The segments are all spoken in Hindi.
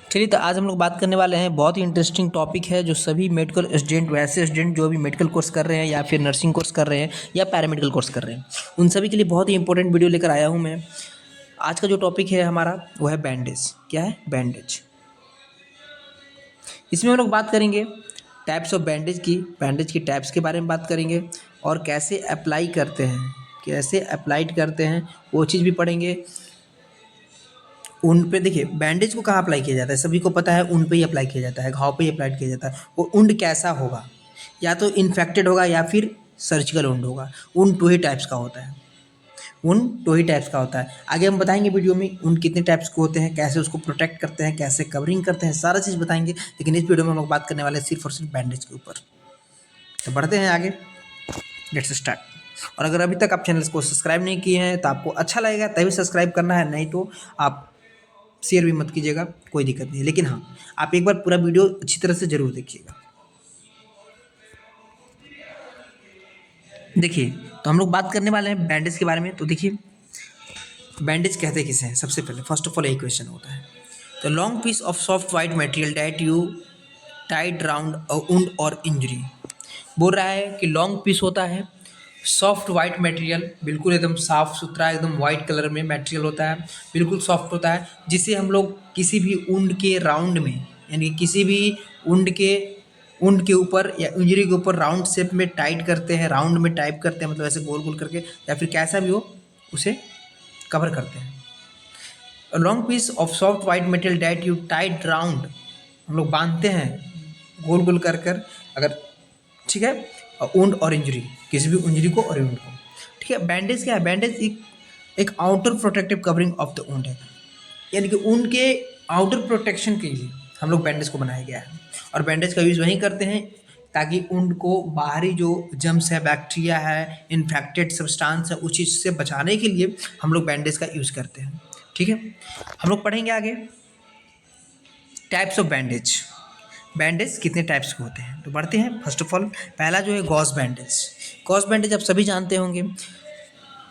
चलिए, तो आज हम लोग बात करने वाले हैं, बहुत ही इंटरेस्टिंग टॉपिक है जो सभी मेडिकल स्टूडेंट, वैसे स्टूडेंट जो भी मेडिकल कोर्स कर रहे हैं या फिर नर्सिंग कोर्स कर रहे हैं या पैरामेडिकल कोर्स कर रहे हैं, उन सभी के लिए बहुत ही इंपॉर्टेंट वीडियो लेकर आया हूं मैं। आज का जो टॉपिक है हमारा वो है बैंडेज। क्या है? बैंडेज। इसमें हम लोग बात करेंगे टाइप्स ऑफ बैंडेज की टाइप्स के बारे में बात करेंगे और कैसे अप्लाई करते हैं, कैसे अप्लाइड करते हैं वो चीज़ भी पढ़ेंगे। ऊन पे देखिए, बैंडेज को कहाँ अप्लाई किया जाता है, सभी को पता है ऊन पे ही अप्लाई किया जाता है, घाव पे ही अप्लाई किया जाता है। वो ऊंड कैसा होगा, या तो इन्फेक्टेड होगा या फिर सर्जिकल ऊंड होगा। ऊन टू ही टाइप्स का होता है, ऊन टू ही टाइप्स का होता है। आगे हम बताएंगे वीडियो में ऊन कितने टाइप्स के होते हैं, कैसे उसको प्रोटेक्ट करते हैं, कैसे कवरिंग करते हैं, सारा चीज़ बताएंगे। लेकिन इस वीडियो में हम लोग बात करने वाले हैं सिर्फ और सिर्फ बैंडेज के ऊपर। तो बढ़ते हैं आगे, लेट्स स्टार्ट। और अगर अभी तक आप चैनल को सब्सक्राइब नहीं किए हैं तो आपको अच्छा लगेगा तभी सब्सक्राइब करना है, नहीं तो आप शेयर भी मत कीजिएगा, कोई दिक्कत नहीं है। लेकिन हाँ, आप एक बार पूरा वीडियो अच्छी तरह से जरूर देखिएगा। देखिए, तो हम लोग बात करने वाले हैं बैंडेज के बारे में। तो देखिए, बैंडेज कहते किसे हैं? सबसे पहले फर्स्ट ऑफ ऑल यही क्वेश्चन होता है। तो long piece of soft white material that you tied round a wound और इंजरी। बोल रहा है कि लॉन्ग पीस होता है सॉफ्ट वाइट मटेरियल, बिल्कुल एकदम साफ सुथरा, एकदम वाइट कलर में मटेरियल होता है, बिल्कुल सॉफ्ट होता है, जिसे हम लोग किसी भी वुंड के राउंड में, यानी किसी भी वुंड के ऊपर या इंजरी के ऊपर राउंड शेप में टाइट करते हैं, राउंड में टाइप करते हैं, मतलब ऐसे गोल गोल करके, या फिर कैसा भी हो उसे कवर करते हैं। Long piece of soft white material that you tight round, हम लोग बांधते हैं गोल गोल कर कर, अगर ठीक है, वुंड और इंजरी, किसी भी इंजरी को और वुंड को। ठीक है, बैंडेज क्या है? बैंडेज एक outer protective covering of the wound है, यानी कि वुंड के आउटर प्रोटेक्शन के लिए हम लोग बैंडेज को बनाया गया है। और बैंडेज का यूज़ वहीं करते हैं ताकि वुंड को बाहरी जो जम्स है, बैक्टीरिया है, इन्फेक्टेड सब्सटेंस है, उस चीज़ से बचाने के लिए हम लोग बैंडेज का यूज़ करते हैं। ठीक है, हम लोग पढ़ेंगे आगे टाइप्स ऑफ बैंडेज। बैंडेज कितने टाइप्स के होते हैं, तो बढ़ते हैं। फर्स्ट ऑफ ऑल पहला जो है गॉज बैंडेज। गॉज बैंडेज आप सभी जानते होंगे,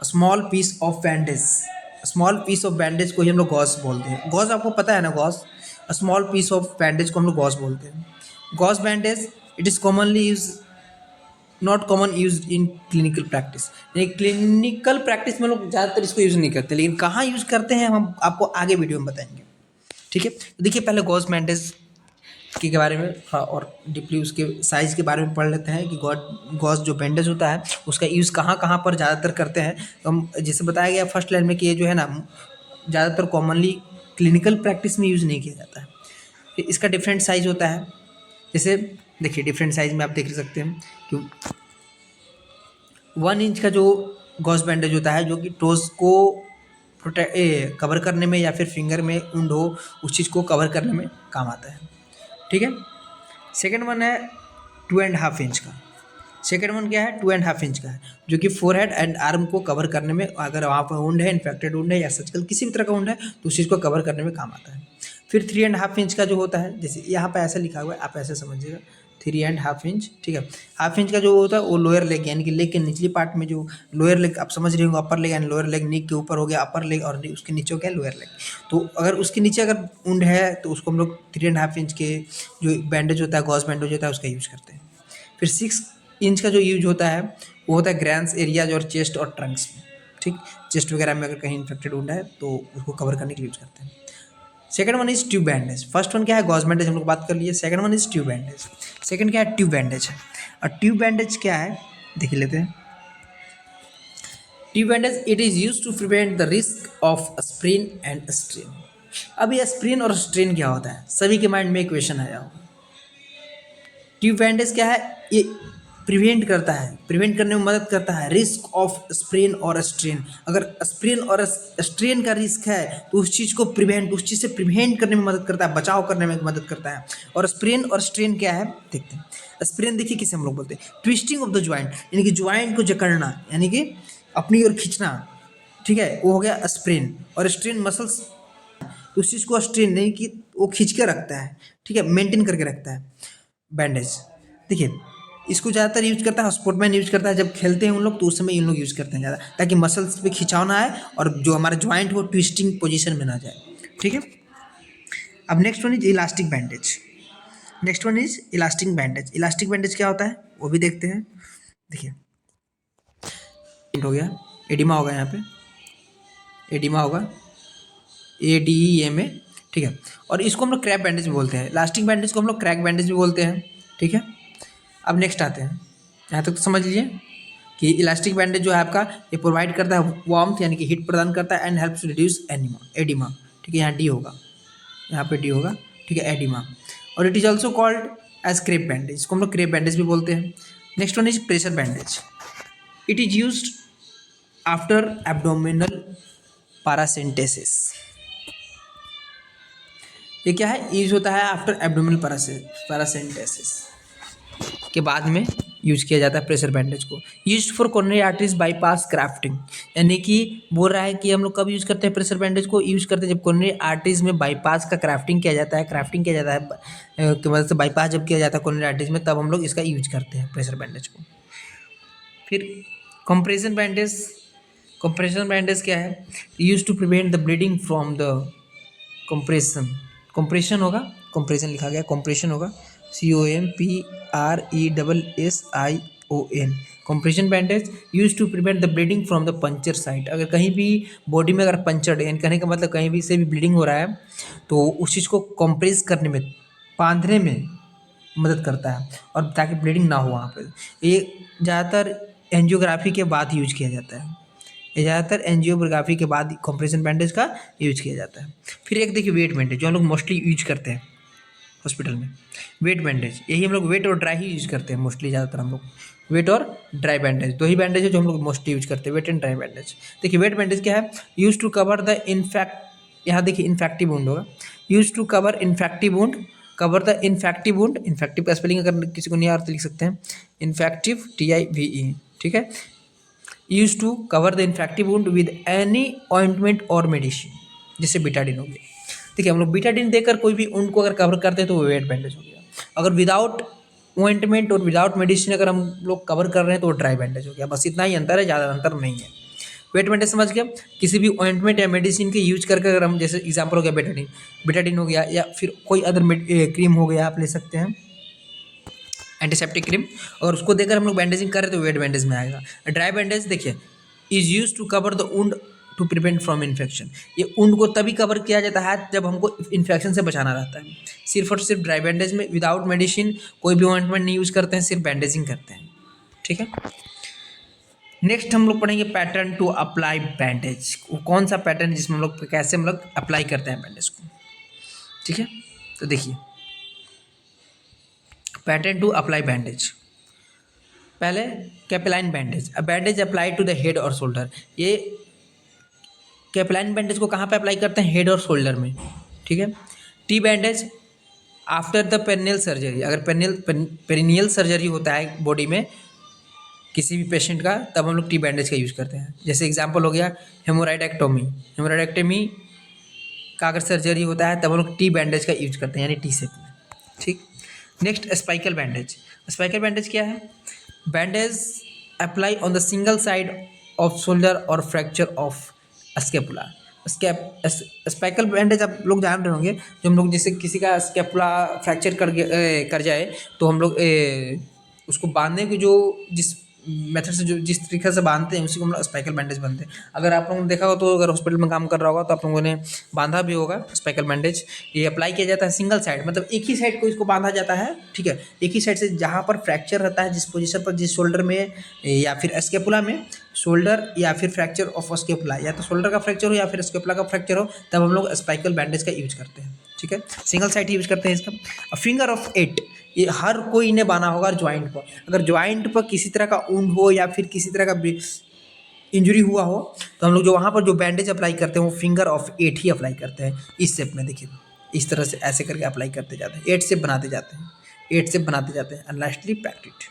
small piece of bandage. Small piece of bandage को ही हम लोग गॉज बोलते हैं। गॉज आपको पता है ना, gauze small piece of bandage को हम लोग गॉज बोलते हैं। Gauze bandage it is commonly use, not common use in clinical practice. यानी क्लिनिकल प्रैक्टिस में लोग ज़्यादातर इसको यूज़ नहीं करते, लेकिन कहाँ यूज़ करते हैं हम आपको आगे वीडियो में बताएंगे। ठीक है, तो देखिए पहले गॉज बैंडेज के बारे में थोड़ा और डीपली उसके साइज़ के बारे में पढ़ लेते हैं कि गॉज जो बैंडेज होता है उसका यूज़ कहाँ कहाँ पर ज़्यादातर करते हैं। तो हम जैसे बताया गया फर्स्ट लाइन में कि ये जो है ना, ज़्यादातर कॉमनली क्लिनिकल प्रैक्टिस में यूज़ नहीं किया जाता है। फिर इसका डिफरेंट साइज़ होता है। जैसे देखिए, डिफरेंट साइज़ में आप देख सकते हैं कि 1 इंच का जो गॉज बैंडेज होता है, जो कि टोज को कवर करने में या फिर फिंगर में वुंड हो उस चीज़ को कवर करने में काम आता है। ठीक है, सेकेंड वन है 2.5 इंच का। सेकेंड वन क्या है? 2.5 इंच का है, जो कि फोरहेड एंड आर्म को कवर करने में, अगर वहाँ पर वुंड है, इन्फेक्टेड वुंड है या सर्जिकल किसी भी तरह का वुंड है, तो उस चीज़ को कवर करने में काम आता है। फिर 3.5 इंच का जो होता है, जैसे यहाँ पर ऐसा लिखा हुआ है, आप ऐसे समझिएगा 3.5 इंच। ठीक है, हाफ इंच का जो होता है वो लोअर लेग, यानी कि लेग के निचली पार्ट में जो लोअर लेग, आप समझ रहे होंगे, अपर लेग यानी लोअर लेग, नीक के ऊपर हो गया अपर लेग और उसके नीचे हो गया लोअर लेग। तो अगर उसके नीचे अगर वुंड है तो उसको हम लोग 3.5 इंच के जो बैंडेज होता है, गॉज बैंडेज होता है, उसका यूज़ करते हैं। फिर 6 इंच का जो यूज होता है वो होता है ग्रैंस एरियाज और चेस्ट और ट्रंक्स में। ठीक, चेस्ट वगैरह में अगर कहीं इन्फेक्टेड वुंड है तो उसको कवर करने के लिए यूज करते हैं। Second one is tube bandage. First one क्या है? गॉज बैंडेज, हम लोग बात कर लिए। Second one is tube bandage. Second क्या है? ट्यूब बैंडेज है। और ट्यूब बैंडेज क्या है देख लेते हैं। Tube bandage it is use to prevent the risk of sprain and strain. अब ये स्प्रेन और स्ट्रेन क्या होता है, सभी के माइंड में एक क्वेश्चन आया होगा। ट्यूब बैंडेज क्या है? ये प्रिवेंट करता है, प्रिवेंट करने में मदद करता है रिस्क ऑफ स्प्रेन और स्ट्रेन। अगर स्प्रेन और स्ट्रेन का रिस्क है तो उस चीज़ को प्रिवेंट, उस चीज़ से प्रिवेंट करने में मदद करता है, बचाव करने में मदद करता है। और स्प्रेन और स्ट्रेन क्या है देखते हैं। स्प्रेन देखिए किसे हम लोग बोलते हैं? ट्विस्टिंग ऑफ द ज्वाइंट, यानी कि ज्वाइंट को जकड़ना, यानी कि अपनी ओर खींचना। ठीक है, वो हो गया स्प्रेन। और स्ट्रेन मसल्स, तो उस चीज़ को स्ट्रेन नहीं कि वो खींच के रखता है, ठीक है, मेंटेन करके रखता है बैंडेज। देखिए इसको ज़्यादातर यूज करता है स्पोर्टमैन, यूज करता है जब खेलते हैं उन लोग, तो उस समय इन लोग यूज़ करते हैं ज़्यादा, ताकि मसल्स पे खिंचाव ना आए और जो हमारा ज्वाइंट हो ट्विस्टिंग पोजीशन में ना जाए। ठीक है, अब next one is elastic bandage. Next one is elastic bandage. Elastic bandage क्या होता है वो भी देखते हैं। देखिए हो गया, एडिमा होगा, यहाँ पे एडिमा होगा, ADEMA, ठीक है। और इसको हम लोग क्रैक बैंडेज भी बोलते हैं। इलास्टिक बैंडेज को हम लोग क्रैक बैंडेज भी बोलते हैं, ठीक है। अब नेक्स्ट आते हैं, यहाँ तक तो समझ लीजिए कि इलास्टिक बैंडेज जो है आपका ये प्रोवाइड करता है वार्मथ यानी कि हीट प्रदान करता है and helps to reduce oedema, ठीक है। यहाँ डी होगा, यहाँ पे डी होगा, ठीक है, एडिमा। और it is also called as crepe bandage, इसको हम लोग क्रेप बैंडेज भी बोलते हैं। Next one is pressure bandage. It is used after abdominal paracentesis. ये क्या है, यूज होता है आफ्टर एब्डोमिनल पैरासिंटेसिस के बाद में यूज किया जाता है प्रेशर बैंडेज को। Use for coronary arteries bypass crafting, यानी कि बोल रहा है कि हम लोग कब यूज करते हैं प्रेशर बैंडेज को, यूज करते हैं जब कोरोनरी आर्टरीज में बाईपास का क्राफ्टिंग किया जाता है, क्राफ्टिंग किया जाता है कि मतलब से बाईपास जब किया जाता है कोरोनरी आर्टरीज में, तब हम लोग इसका यूज करते हैं प्रेशर बैंडेज को। फिर कंप्रेशन बैंडेज। कंप्रेशन बैंडेज क्या है, use to prevent the bleeding from the compression. Compression होगा, कंप्रेशन लिखा गया, कंप्रेशन होगा, COMPRESSION। Compression bandage use to prevent the bleeding from the puncture site. अगर कहीं भी बॉडी में अगर पंचर, यानी कहने का मतलब कहीं भी से भी ब्लीडिंग हो रहा है तो उस चीज़ को कंप्रेस करने में, बांधने में मदद करता है और ताकि ब्लीडिंग ना हो वहाँ पर। ये ज़्यादातर एंजियोग्राफी के बाद यूज किया जाता है, ये ज़्यादातर एंजियोग्राफी के बाद कंप्रेशन बैंडेज का यूज किया जाता है। फिर एक देखिए वेट बैंडेज, जो हम लोग मोस्टली यूज करते हैं हॉस्पिटल में, वेट बैंडेज। यही हम लोग वेट और ड्राई ही यूज करते हैं मोस्टली, ज़्यादातर हम लोग वेट और ड्राई बैंडेज, दो ही बैंडेज है जो हम लोग मोस्टली यूज करते हैं, वेट एंड ड्राई बैंडेज। देखिए वेट बैंडेज क्या है, use to cover the infect, यहाँ देखिए इन्फेक्टिव वुंड होगा, use to cover infective wound, cover the infective wound. Infective का स्पेलिंग अगर किसी को नहीं आता तो लिख सकते हैं इन्फेक्टिव, TIVE, ठीक है। Use to cover the infective wound with any ointment और मेडिसिन, जैसे बीटाडिन हो गया। देखिए हम लोग बीटाडिन देकर कोई भी वुंड को अगर कवर करते हैं तो वो वेट बैंडेज हो गया। अगर विदाउट ऑइंटमेंट और विदाउट मेडिसिन अगर हम लोग कवर कर रहे हैं तो वो ड्राई बैंडेज हो गया। बस इतना ही अंतर है, ज़्यादा अंतर नहीं है। वेट बैंडेज समझ गया, किसी भी ऑइंटमेंट या मेडिसिन के यूज करके अगर हम, जैसे एग्जाम्पल हो गया बेटाडिन, बेटाडिन हो गया, या फिर कोई अदर क्रीम हो गया, आप ले सकते हैं एंटीसेप्टिक क्रीम, और उसको देकर हम लोग बैंडेजिंग करें तो वेट बैंडेज में आएगा। ड्राई बैंडेज देखिए is use to cover the wound to prevent from infection. ये वुंड को तभी कवर किया जाता है जब हमको इन्फेक्शन से बचाना रहता है। सिर्फ और सिर्फ ड्राई बैंडेज में विदाउट मेडिसिन कोई भी ऑइंटमेंट नहीं यूज करते हैं, सिर्फ बैंडेजिंग करते हैं, ठीक है। नेक्स्ट हम लोग पढ़ेंगे पैटर्न टू अप्लाई बैंडेज। कौन सा पैटर्न जिसमें हम लोग कैसे हम लोग अप्लाई करते हैं बैंडेज को, ठीक है। तो देखिए पैटर्न टू अप्लाई बैंडेज। पहले capeline bandage, a bandage apply to the head और शोल्डर। ये कैपेलाइन बैंडेज को कहाँ पे अप्लाई करते हैं, हेड और शोल्डर में, ठीक है। T bandage after the perineal surgery, अगर पेरिनियल सर्जरी होता है बॉडी में किसी भी पेशेंट का, तब हम लोग टी बैंडेज का यूज़ करते हैं। जैसे एग्जांपल हो गया हेमोराइडेक्टोमी, हेमोराइडेक्टोमी का अगर सर्जरी होता है तब हम लोग टी बैंडेज का यूज करते हैं, यानी टी शेप में, ठीक। Next spica bandage. Spica bandage क्या है, bandage apply on the single side of shoulder और fracture of scapula. Spica bandage आप लोग जान रहे होंगे, जो हम लोग जैसे किसी का स्केपुला फ्रैक्चर कर जाए तो हम लोग उसको बांधने की जो जिस मेथड से, जो जिस तरीके से बांधते हैं उसी को हम लोग स्पाइकल बैंडेज बनते हैं। अगर आप लोगों ने देखा हो तो, अगर हॉस्पिटल में काम कर रहा होगा तो आप लोगों ने बांधा भी होगा स्पाइकल बैंडेज। ये अप्लाई किया जाता है सिंगल साइड, मतलब एक ही साइड को इसको बांधा जाता है, ठीक है। एक ही साइड से जहाँ पर फ्रैक्चर रहता है, जिस पोजीशन पर, जिस शोल्डर में या फिर स्केपुला में, शोल्डर या फिर फ्रैक्चर ऑफ स्केपुला, या तो शोल्डर का फ्रैक्चर हो या फिर स्केपुला का फ्रैक्चर हो, तब हम लोग स्पाइकल बैंडेज का यूज करते हैं, ठीक है। सिंगल साइड यूज करते हैं इसका। फिंगर ऑफ 8, ये हर कोई ने बांधा होगा ज्वाइंट पर। अगर ज्वाइंट पर किसी तरह का वुंड हो या फिर किसी तरह का इंजरी हुआ हो तो हम लोग जो वहाँ पर जो बैंडेज अप्लाई करते हैं वो फिंगर ऑफ 8 ही अप्लाई करते हैं, इस शेप में। देखिए इस तरह से ऐसे करके अप्लाई करते जाते हैं, 8 शेप बनाते जाते हैं, 8 शेप बनाते जाते हैं, and lastly packed it.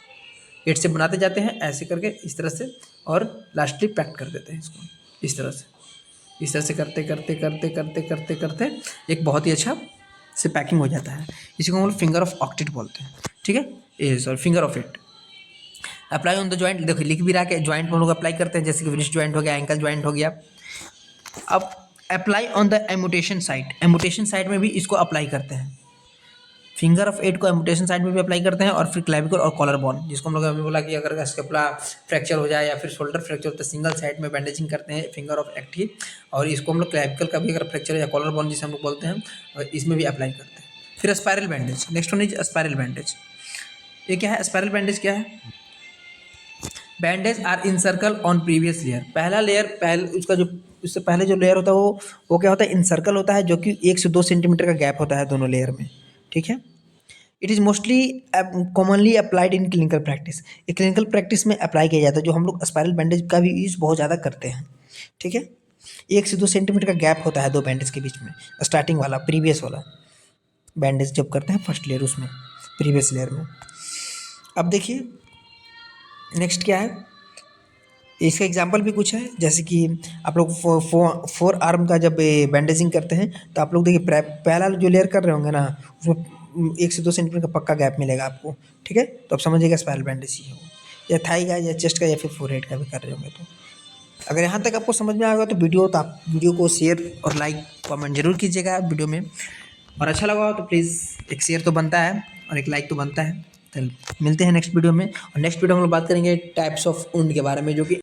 8 shape बनाते जाते हैं ऐसे करके, इस तरह से, और लास्टली पैक्ट कर देते हैं इसको इस तरह से। इस तरह से करते करते करते करते करते करते एक बहुत ही अच्छा से पैकिंग हो जाता है। इसी को हम लोग फिंगर ऑफ ऑक्टेट बोलते हैं, ठीक है। ये sorry finger of 8। Apply on the joint, देखो लिख भी रहा है कि जॉइंट में हम लोग अप्लाई करते हैं, जैसे कि विनिश जॉइंट हो गया, एंकल जॉइंट हो गया। अब apply on the amputation site, amputation site में भी इसको अप्लाई करते हैं। फिंगर ऑफ 8 को एमुटेशन साइट में भी अप्लाई करते हैं, और फिर क्लेविकल और कॉलर बोन, जिसको हम लोग अभी बोला कि अगर स्केपुला फ्रैक्चर हो जाए या फिर शोल्डर फ्रैक्चर हो तो सिंगल साइड में बैंडेजिंग करते हैं फिंगर ऑफ 8 की, और इसको हम लोग क्लेविकल का भी अगर फ्रैक्चर या कॉलर बोन जिसे हम लोग बोलते हैं, और इसमें भी अप्लाई करते हैं। फिर spiral bandage, next one is spiral bandage. ये क्या है? स्पायरल बैंडेज क्या है? Bandage are in circle on previous layer. पहला लेयर उसका जो उससे पहले जो लेयर होता है वो क्या होता है? इन सर्कल होता है, जो कि 1 से 2 सेंटीमीटर का गैप होता है दोनों लेयर में, ठीक है। It is mostly commonly applied in clinical practice. ये क्लिनिकल प्रैक्टिस में अप्लाई किया जाता है, जो हम लोग स्पायरल बैंडेज का भी यूज़ बहुत ज़्यादा करते हैं, ठीक है। 1 से 2 सेंटीमीटर का गैप होता है दो बैंडेज के बीच में, स्टार्टिंग वाला प्रीवियस वाला बैंडेज जब करते हैं फर्स्ट लेयर, उसमें प्रीवियस लेयर में। अब देखिए नेक्स्ट क्या है, इसका एग्जांपल भी कुछ है, जैसे कि आप लोग फोर आर्म का जब बैंडेजिंग करते हैं तो आप लोग देखिए पहला जो लेयर कर रहे होंगे ना, उसमें 1 से 2 सेंटीमीटर का पक्का गैप मिलेगा आपको, ठीक है। तो आप समझिएगा स्पायरल बैंडेज ही है वो, या थाई का या चेस्ट का या फिर फोरहेड का भी कर रहे होंगे। तो अगर यहाँ तक आपको समझ में आएगा तो आप वीडियो को शेयर और लाइक कमेंट जरूर कीजिएगा वीडियो में, और अच्छा लगा हो तो प्लीज़ एक शेयर तो बनता है और एक लाइक तो बनता है। तो मिलते हैं नेक्स्ट वीडियो में, और नेक्स्ट वीडियो में हम लोग बात करेंगे टाइप्स ऑफ वुंड के बारे में, जो कि